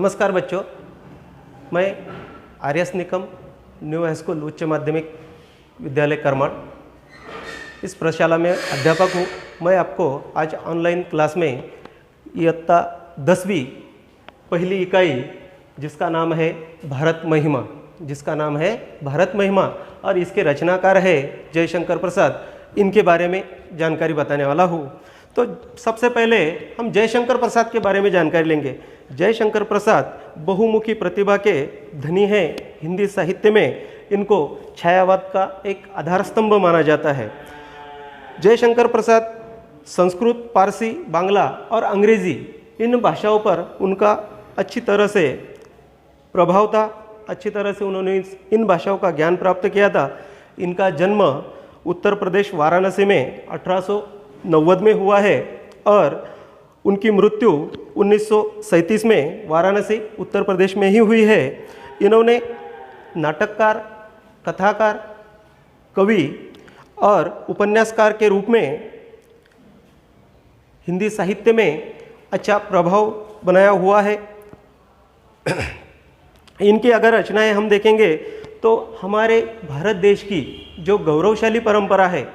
नमस्कार बच्चों, मैं आर्यस निकम न्यू हाई स्कूल उच्च माध्यमिक विद्यालय करमाड़ इस प्रशाला में अध्यापक हूँ। मैं आपको आज ऑनलाइन क्लास में इयत्ता 10वीं पहली इकाई जिसका नाम है भारत महिमा और इसके रचनाकार है जयशंकर प्रसाद, इनके बारे में जानकारी बताने वाला हूँ। तो सबसे पहले हम जयशंकर प्रसाद के बारे में जानकारी लेंगे। जयशंकर प्रसाद बहुमुखी प्रतिभा के धनी हैं। हिंदी साहित्य में इनको छायावाद का एक आधार स्तंभ माना जाता है। जयशंकर प्रसाद संस्कृत, पारसी, बांग्ला और अंग्रेज़ी इन भाषाओं पर उनका अच्छी तरह से प्रभाव था। अच्छी तरह से उन्होंने इन भाषाओं का ज्ञान प्राप्त किया था। इनका जन्म उत्तर प्रदेश वाराणसी में 1890 में हुआ है और उनकी मृत्यु 1937 में वाराणसी उत्तर प्रदेश में ही हुई है। इन्होंने नाटककार, कथाकार, कवि और उपन्यासकार के रूप में हिंदी साहित्य में अच्छा प्रभाव बनाया हुआ है। इनकी अगर रचनाएं हम देखेंगे तो हमारे भारत देश की जो गौरवशाली परंपरा है,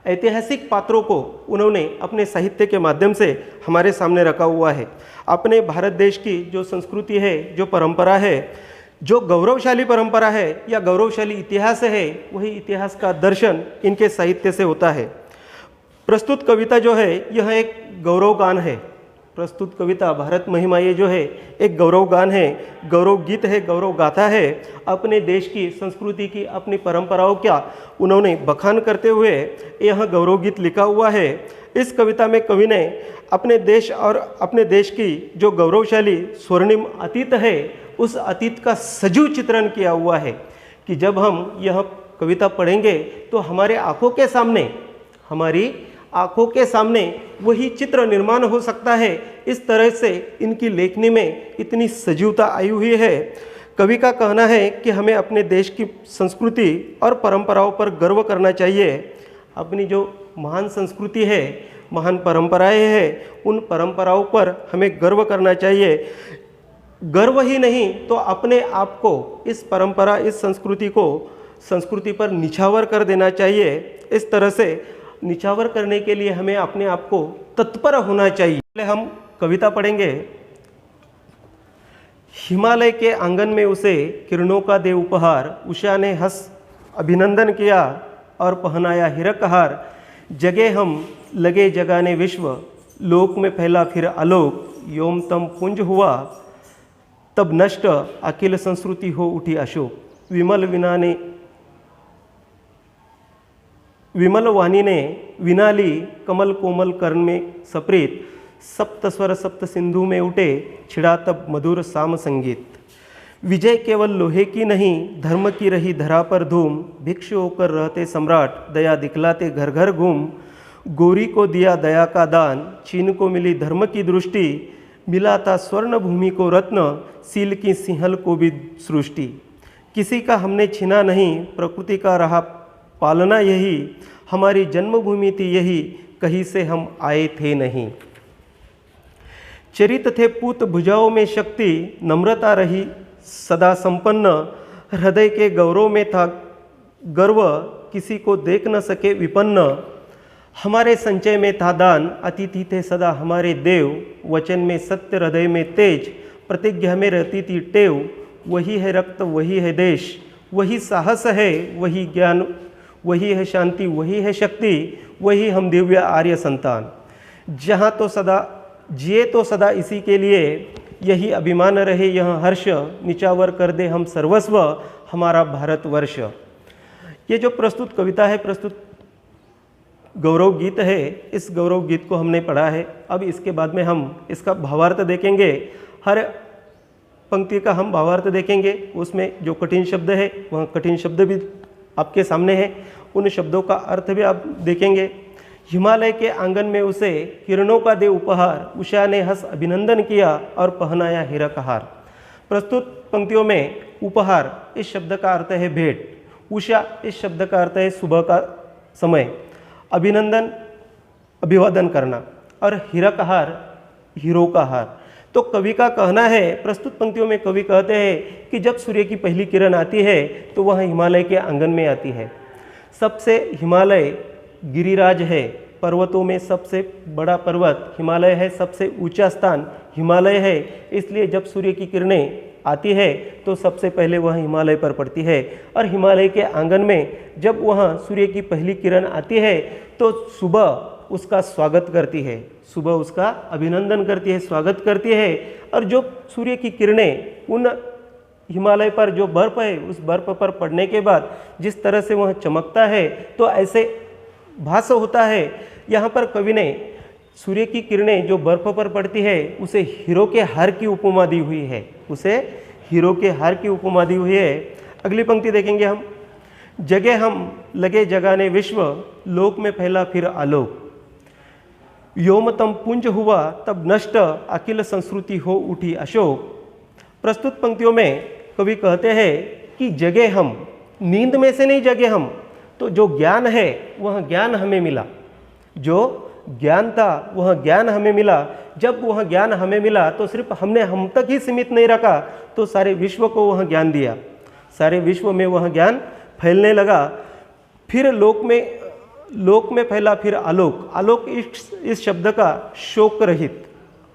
ऐतिहासिक पात्रों को उन्होंने अपने साहित्य के माध्यम से हमारे सामने रखा हुआ है। अपने भारत देश की जो संस्कृति है, जो परंपरा है, जो गौरवशाली परंपरा है या गौरवशाली इतिहास है, वही इतिहास का दर्शन इनके साहित्य से होता है। प्रस्तुत कविता जो है यह एक गौरवगान है। प्रस्तुत कविता भारत महिमा ये जो है एक गौरवगान है, गौरव गीत है, गौरव गाथा है। अपने देश की संस्कृति की, अपनी परंपराओं का उन्होंने बखान करते हुए यह गौरव गीत लिखा हुआ है। इस कविता में कवि ने अपने देश और अपने देश की जो गौरवशाली स्वर्णिम अतीत है, उस अतीत का सजीव चित्रण किया हुआ है कि जब हम यह कविता पढ़ेंगे तो हमारी आँखों के सामने वही चित्र निर्माण हो सकता है। इस तरह से इनकी लेखनी में इतनी सजीवता आई हुई है। कवि का कहना है कि हमें अपने देश की संस्कृति और परंपराओं पर गर्व करना चाहिए। अपनी जो महान संस्कृति है, महान परंपराएं हैं, उन परंपराओं पर हमें गर्व करना चाहिए। गर्व ही नहीं तो अपने आप को, इस परंपरा, इस संस्कृति पर निछावर कर देना चाहिए। इस तरह से निछावर करने के लिए हमें अपने आप को तत्पर होना चाहिए। पहले हम कविता पढ़ेंगे। हिमालय के आंगन में उसे किरणों का दे उपहार, उषा ने हंस अभिनंदन किया और पहनाया हीरक हार। जगे हम लगे जगाने विश्व, लोक में फैला फिर आलोक। योम तम पुंज हुआ तब नष्ट, अखिल संस्कृति हो उठी अशोक। विमल वाणी ने वीणा ली, कमल कोमल कर्ण में सप्रीत। सप्त स्वर सप्त सिंधु में उठे, छिड़ा तब मधुर साम संगीत। विजय केवल लोहे की नहीं, धर्म की रही धरा पर धूम। भिक्षु होकर रहते सम्राट, दया दिखलाते घर घर घूम। गोरी को दिया दया का दान, चीन को मिली धर्म की दृष्टि। मिला था स्वर्ण भूमि को रत्न, सील की सिंहल को भी सृष्टि। किसी का हमने छीना नहीं, प्रकृति का रहा पालना यही। हमारी जन्मभूमि थी यही, कहीं से हम आए थे नहीं। चरित थे पूत भुजाओं में शक्ति, नम्रता रही सदा संपन्न। हृदय के गौरव में था गर्व, किसी को देख न सके विपन्न। हमारे संचय में था दान, अतिथि थे सदा हमारे देव। वचन में सत्य, हृदय में तेज, प्रतिज्ञा में रहती थी टेव। वही है रक्त, वही है देश, वही साहस है, वही ज्ञान, वही है शांति, वही है शक्ति, वही हम दिव्य आर्य संतान। जहाँ तो सदा जिए तो सदा इसी के लिए, यही अभिमान रहे यह हर्ष। निचावर कर दे हम सर्वस्व, हमारा भारतवर्ष। ये जो प्रस्तुत कविता है, प्रस्तुत गौरव गीत है, इस गौरव गीत को हमने पढ़ा है। अब इसके बाद में हम इसका भावार्थ देखेंगे। हर पंक्ति का हम भावार्थ देखेंगे। उसमें जो कठिन शब्द है वह कठिन शब्द भी आपके सामने है, उन शब्दों का अर्थ भी आप देखेंगे। हिमालय के आंगन में उसे किरणों का दे उपहार, उषा ने हंस अभिनंदन किया और पहनाया हीरक हार। प्रस्तुत पंक्तियों में उपहार इस शब्द का अर्थ है भेंट, उषा इस शब्द का अर्थ है सुबह का समय, अभिनंदन अभिवादन करना और हीरक हार हीरो का हार। तो कवि का कहना है, प्रस्तुत पंक्तियों में कवि कहते हैं कि जब सूर्य की पहली किरण आती है तो वह हिमालय के आंगन में आती है। सबसे हिमालय गिरिराज है, पर्वतों में सबसे बड़ा पर्वत हिमालय है, सबसे ऊंचा स्थान हिमालय है। इसलिए जब सूर्य की किरणें आती है तो सबसे पहले वह हिमालय पर पड़ती है। और हिमालय के आंगन में जब वह सूर्य की पहली किरण आती है तो सुबह उसका स्वागत करती है, सुबह उसका अभिनंदन करती है, स्वागत करती है। और जो सूर्य की किरणें उन हिमालय पर जो बर्फ़ है उस बर्फ़ पर पड़ने के बाद जिस तरह से वह चमकता है तो ऐसे भास होता है। यहाँ पर कवि ने सूर्य की किरणें जो बर्फ़ पर पड़ती है उसे हीरो के हार की उपमा दी हुई है, उसे हीरो के हार की उपमा दी हुई है। अगली पंक्ति देखेंगे हम, जगे हम लगे जगाने विश्व, लोक में फैला फिर आलोक, व्योमतम पुंज हुआ तब नष्ट, अखिल संस्कृति हो उठी अशोक। प्रस्तुत पंक्तियों में कवि कहते हैं कि जगे हम, नींद में से नहीं जगे हम, तो जो ज्ञान है वह ज्ञान हमें मिला, जो ज्ञान था वह ज्ञान हमें मिला। जब वह ज्ञान हमें मिला तो सिर्फ हमने हम तक ही सीमित नहीं रखा, तो सारे विश्व को वह ज्ञान दिया, सारे विश्व में वह ज्ञान फैलने लगा। फिर लोक में फैला फिर आलोक। आलोक इस शब्द का शोक रहित,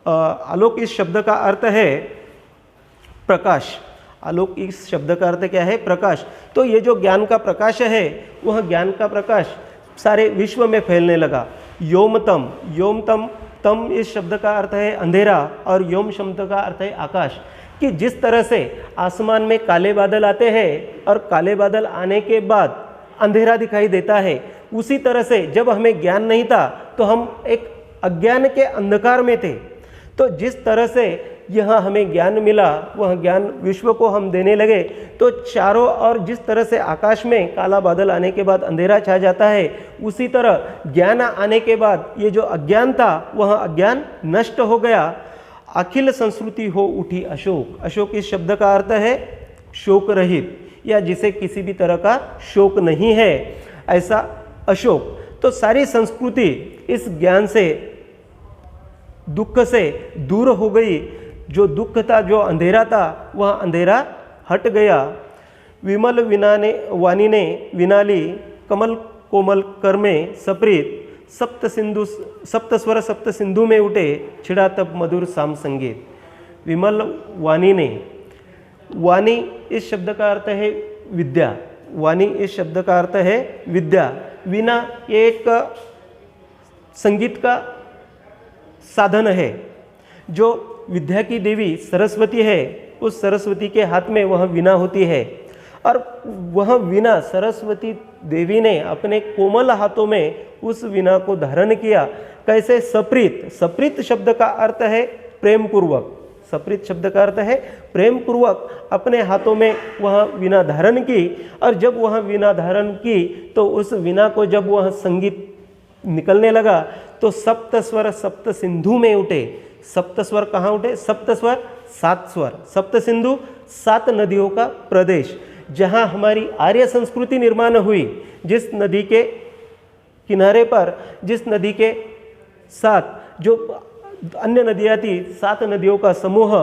आलोक इस शब्द का अर्थ है प्रकाश। आलोक इस शब्द का अर्थ क्या है? प्रकाश। तो ये जो ज्ञान का प्रकाश है वह ज्ञान का प्रकाश सारे विश्व में फैलने लगा। योमतम, योमतम, तम इस शब्द का अर्थ है अंधेरा और योम शब्द का अर्थ है आकाश। कि जिस तरह से आसमान में काले बादल आते हैं और काले बादल आने के बाद अंधेरा दिखाई देता है, उसी तरह से जब हमें ज्ञान नहीं था तो हम एक अज्ञान के अंधकार में थे। तो जिस तरह से यहाँ हमें ज्ञान मिला वह ज्ञान विश्व को हम देने लगे, तो चारों ओर जिस तरह से आकाश में काला बादल आने के बाद अंधेरा छा जाता है, उसी तरह ज्ञान आने के बाद ये जो अज्ञान था वह अज्ञान नष्ट हो गया। अखिल संस्कृति हो उठी अशोक। अशोक इस शब्द का अर्थ है शोक रहित, या जिसे किसी भी तरह का शोक नहीं है, ऐसा अशोक। तो सारी संस्कृति इस ज्ञान से, दुख से दूर हो गई। जो दुख था, जो अंधेरा था, वह अंधेरा हट गया। विमल विनाने वाणी ने विनाली, कमल कोमल कर में सप्रीत, सप्त स्वर सप्त सिंधु में उठे, छिड़ा तब मधुर साम संगीत। विमल वाणी ने, वाणी इस शब्द का अर्थ है विद्या। वाणी इस शब्द का अर्थ है विद्या। वीणा एक संगीत का साधन है। जो विद्या की देवी सरस्वती है, उस सरस्वती के हाथ में वह वीणा होती है, और वह वीणा सरस्वती देवी ने अपने कोमल हाथों में उस वीणा को धारण किया। कैसे? सप्रीत। सप्रीत शब्द का अर्थ है प्रेम पूर्वक। सप्रीत शब्द का अर्थ है प्रेम पूर्वक अपने हाथों में वह वीणा धारण की। और जब वह वीणा धारण की तो उस वीणा को जब वह संगीत निकलने लगा तो सप्त स्वर सप्त सिंधु में उठे। सप्त स्वर कहाँ उठे? सप्त स्वर, 7 स्वर। सप्त सिंधु, 7 नदियों का प्रदेश, जहाँ हमारी आर्य संस्कृति निर्माण हुई। जिस नदी के किनारे पर, जिस नदी के साथ जो अन्य नदियाँ थी, 7 नदियों का समूह,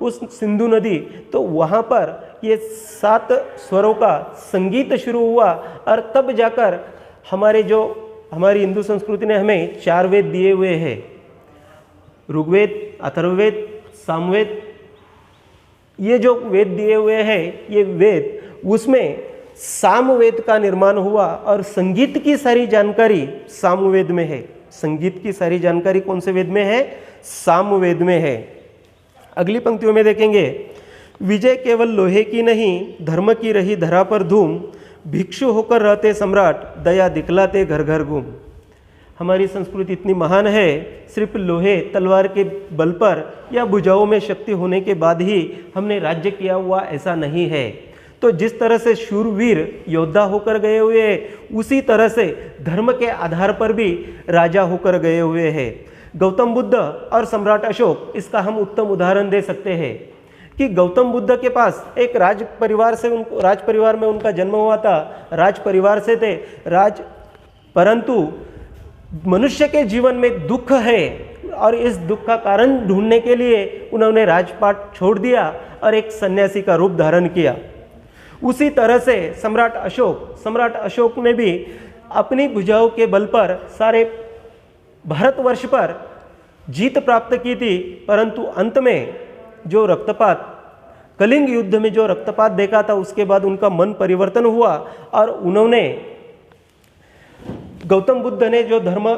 उस सिंधु नदी, तो वहाँ पर ये 7 स्वरों का संगीत शुरू हुआ। और तब जाकर हमारी हिंदू संस्कृति ने हमें 4 वेद दिए हुए हैं, ऋग्वेद, अथर्ववेद, सामवेद। ये जो वेद दिए हुए हैं, ये वेद, उसमें सामवेद का निर्माण हुआ और संगीत की सारी जानकारी सामवेद में है। संगीत की सारी जानकारी कौन से वेद में है? सामवेद में है। अगली पंक्तियों में देखेंगे, विजय केवल लोहे की नहीं, धर्म की रही धरा पर धूम, भिक्षु होकर रहते सम्राट, दया दिखलाते घर घर घूम। हमारी संस्कृति इतनी महान है, सिर्फ लोहे तलवार के बल पर या भुजाओं में शक्ति होने के बाद ही हमने राज्य किया हुआ, ऐसा नहीं है। तो जिस तरह से शूरवीर योद्धा होकर गए हुए हैं, उसी तरह से धर्म के आधार पर भी राजा होकर गए हुए हैं। गौतम बुद्ध और सम्राट अशोक, इसका हम उत्तम उदाहरण दे सकते हैं कि गौतम बुद्ध के पास एक राज परिवार में उनका जन्म हुआ था, राज परिवार से थे, परंतु मनुष्य के जीवन में दुख है, और इस दुख का कारण ढूंढने के लिए उन्होंने राजपाट छोड़ दिया और एक सन्यासी का रूप धारण किया। उसी तरह से सम्राट अशोक ने भी अपनी भुजाओं के बल पर सारे भारतवर्ष पर जीत प्राप्त की थी, परंतु अंत में जो रक्तपात, कलिंग युद्ध में जो रक्तपात देखा था, उसके बाद उनका मन परिवर्तन हुआ और उन्होंने गौतम बुद्ध ने जो धर्म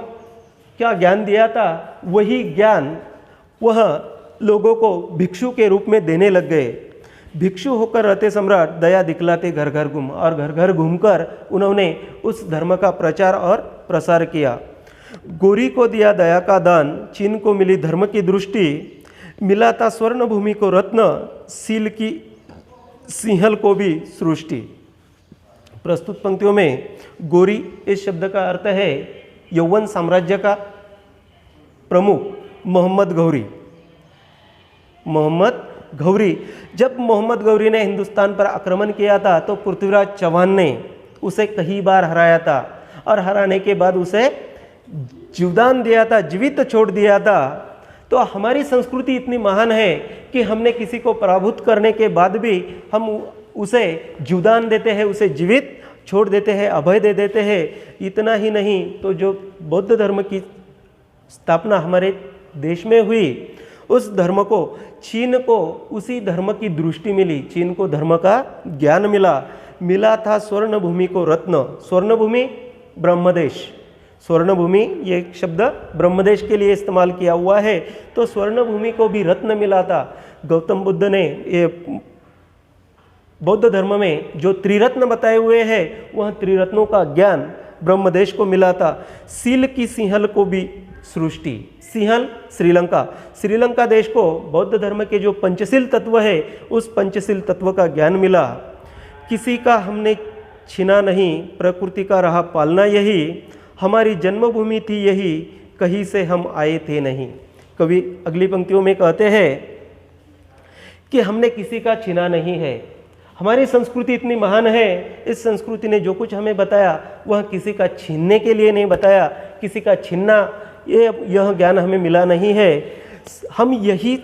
का ज्ञान दिया था वही ज्ञान वह लोगों को भिक्षु के रूप में देने लग गए। भिक्षु होकर रहते सम्राट दया दिखलाते घर घर घूम, और घर घर घूमकर उन्होंने उस धर्म का प्रचार और प्रसार किया। गोरी को दिया दया का दान, चीन को मिली धर्म की दृष्टि, मिला था स्वर्ण भूमि को रत्न, सील की सिंहल को भी सृष्टि। प्रस्तुत पंक्तियों में गोरी इस शब्द का अर्थ है यौवन साम्राज्य का प्रमुख मोहम्मद घौरी। जब मोहम्मद घौरी ने हिंदुस्तान पर आक्रमण किया था तो पृथ्वीराज चौहान ने उसे कई बार हराया था और हराने के बाद उसे जीवदान दिया था, जीवित छोड़ दिया था। तो हमारी संस्कृति इतनी महान है कि हमने किसी को पराभूत करने के बाद भी हम उसे जीवदान देते हैं, उसे जीवित छोड़ देते हैं, अभय दे देते हैं। इतना ही नहीं तो जो बौद्ध धर्म की स्थापना हमारे देश में हुई, उस धर्म को, चीन को उसी धर्म की दृष्टि मिली, चीन को धर्म का ज्ञान मिला था स्वर्ण भूमि को रत्न। स्वर्ण भूमि ब्रह्मदेश, स्वर्ण भूमि ये शब्द ब्रह्मदेश के लिए इस्तेमाल किया हुआ है, तो स्वर्ण भूमि को भी रत्न मिला था। गौतम बुद्ध ने ये बौद्ध धर्म में जो त्रिरत्न बताए हुए हैं वह त्रिरत्नों का ज्ञान ब्रह्मदेश को मिला था। सील की सिंहल को भी सृष्टि, सिंहल श्रीलंका देश को बौद्ध धर्म के जो पंचशील तत्व है उस पंचशील तत्व का ज्ञान मिला। किसी का हमने छीना नहीं, प्रकृति का रहा पालना यही, हमारी जन्मभूमि थी यही, कहीं से हम आए थे नहीं। कवि अगली पंक्तियों में कहते हैं कि हमने किसी का छीना नहीं है। हमारी संस्कृति इतनी महान है, इस संस्कृति ने जो कुछ हमें बताया वह किसी का छीनने के लिए नहीं बताया, किसी का छीनना यह ज्ञान हमें मिला नहीं है। हम यही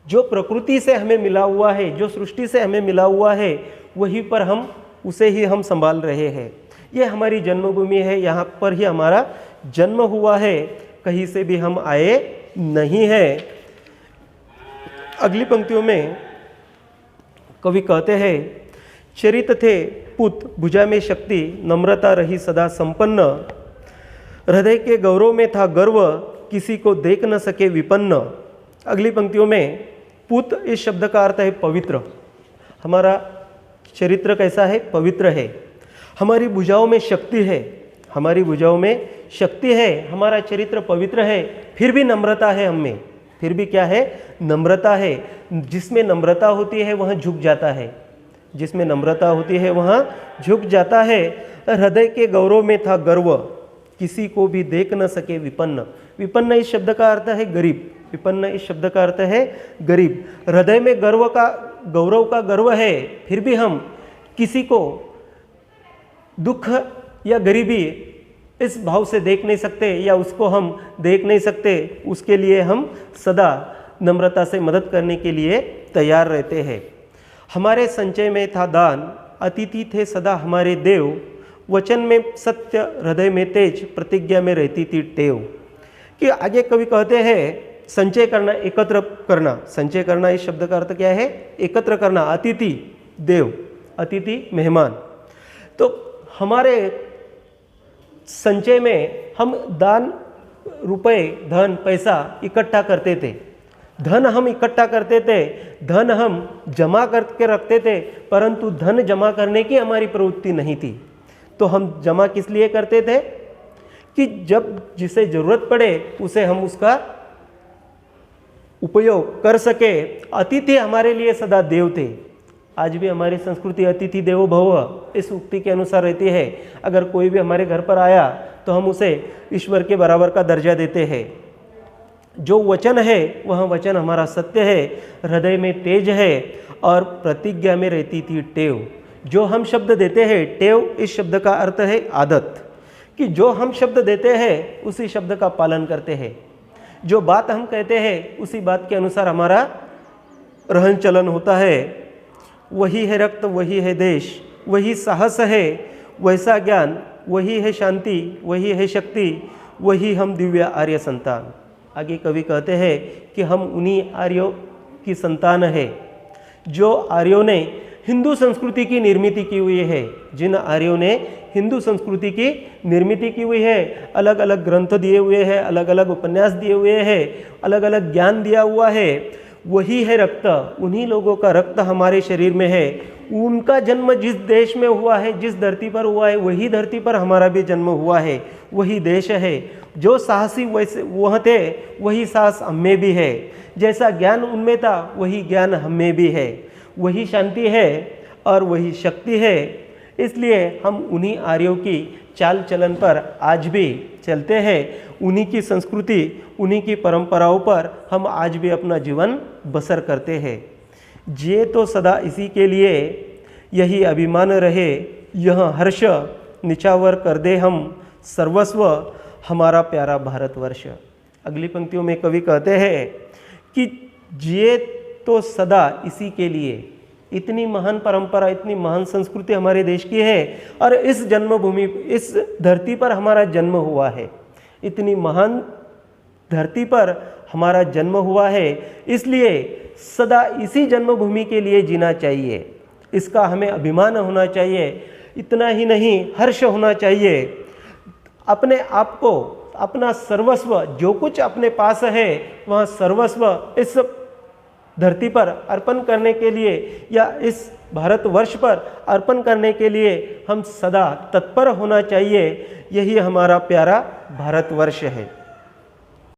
जो प्रकृति से हमें मिला हुआ है, जो सृष्टि से हमें मिला हुआ है, वहीं पर हम उसे ही हम संभाल रहे हैं। ये हमारी जन्मभूमि है, यहाँ पर ही हमारा जन्म हुआ है, कहीं से भी हम आए नहीं है। अगली पंक्तियों में कवि कहते हैं, चरित थे पुत भुजा में शक्ति, नम्रता रही सदा संपन्न, हृदय के गौरव में था गर्व, किसी को देख न सके विपन्न। अगली पंक्तियों में पुत इस शब्द का अर्थ है पवित्र। हमारा चरित्र कैसा है? पवित्र है। हमारी भुजाओं में शक्ति है, हमारी भुजाओं में शक्ति है, हमारा चरित्र पवित्र है, फिर भी नम्रता है हम में, फिर भी क्या है? नम्रता है। जिसमें नम्रता होती है वह झुक जाता है, जिसमें नम्रता होती है वह झुक जाता है। हृदय के गौरव में था गर्व, किसी को भी देख न सके विपन्न। विपन्न इस शब्द का अर्थ है गरीब, विपन्न इस शब्द का अर्थ है गरीब। हृदय में गौरव का गर्व है, फिर भी हम किसी को दुख या गरीबी इस भाव से देख नहीं सकते या उसको हम देख नहीं सकते, उसके लिए हम सदा नम्रता से मदद करने के लिए तैयार रहते हैं। हमारे संचय में था दान, अतिथि थे सदा हमारे देव, वचन में सत्य हृदय में तेज, प्रतिज्ञा में रहती थी टेव। कि आगे कवि कहते हैं संचय करना, एकत्र करना। संचय करना इस शब्द का अर्थ क्या है? एकत्र करना। अतिथि देव, अतिथि मेहमान। तो हमारे संचय में हम दान, रुपए, धन, पैसा इकट्ठा करते थे, धन हम इकट्ठा करते थे, धन हम जमा करके रखते थे, परंतु धन जमा करने की हमारी प्रवृत्ति नहीं थी। तो हम जमा किस लिए करते थे? कि जब जिसे जरूरत पड़े उसे हम उसका उपयोग कर सके। अतिथि हमारे लिए सदा देव थे। आज भी हमारी संस्कृति अतिथि देवो भव इस उक्ति के अनुसार रहती है। अगर कोई भी हमारे घर पर आया तो हम उसे ईश्वर के बराबर का दर्जा देते हैं। जो वचन है वह वचन हमारा सत्य है, हृदय में तेज है और प्रतिज्ञा में रहती थी टेव। जो हम शब्द देते हैं, टेव इस शब्द का अर्थ है आदत, कि जो हम शब्द देते हैं उसी शब्द का पालन करते हैं। जो बात हम कहते हैं उसी बात के अनुसार हमारा रहन चलन होता है। वही है रक्त, वही है देश, वही साहस है, वैसा ज्ञान, वही है शांति, वही है शक्ति, वही हम दिव्य आर्य संतान। आगे कवि कहते हैं कि हम उन्हीं आर्यों की संतान है जो आर्यों ने हिंदू संस्कृति की निर्मित की हुई है। जिन आर्यों ने हिंदू संस्कृति की निर्मित की हुई है, अलग अलग ग्रंथ दिए हुए हैं, अलग अलग उपन्यास दिए हुए हैं, अलग अलग ज्ञान दिया हुआ है, वही है रक्त। उन्हीं लोगों का रक्त हमारे शरीर में है। उनका जन्म जिस देश में हुआ है, जिस धरती पर हुआ है, वही धरती पर हमारा भी जन्म हुआ है, वही देश है। जो साहसी वैसे वह थे, वही साहस हमें भी है। जैसा ज्ञान उनमें था, वही ज्ञान हमें भी है। वही शांति है और वही शक्ति है। इसलिए हम उन्हीं आर्यों की चाल चलन पर आज भी चलते हैं। उन्हीं की संस्कृति, उन्हीं की परंपराओं पर हम आज भी अपना जीवन बसर करते हैं। जिए तो सदा इसी के लिए, यही अभिमान रहे, यह हर्ष निछावर कर दे हम सर्वस्व हमारा प्यारा भारतवर्ष। अगली पंक्तियों में कवि कहते हैं कि जिए तो सदा इसी के लिए। इतनी महान परंपरा, इतनी महान संस्कृति हमारे देश की है और इस जन्मभूमि, इस धरती पर हमारा जन्म हुआ है। इतनी महान धरती पर हमारा जन्म हुआ है, इसलिए सदा इसी जन्मभूमि के लिए जीना चाहिए। इसका हमें अभिमान होना चाहिए। इतना ही नहीं, हर्ष होना चाहिए। अपने आप को, अपना सर्वस्व, जो कुछ अपने पास है वह सर्वस्व इस धरती पर अर्पण करने के लिए या इस भारतवर्ष पर अर्पण करने के लिए हम सदा तत्पर होना चाहिए। यही हमारा प्यारा भारतवर्ष है।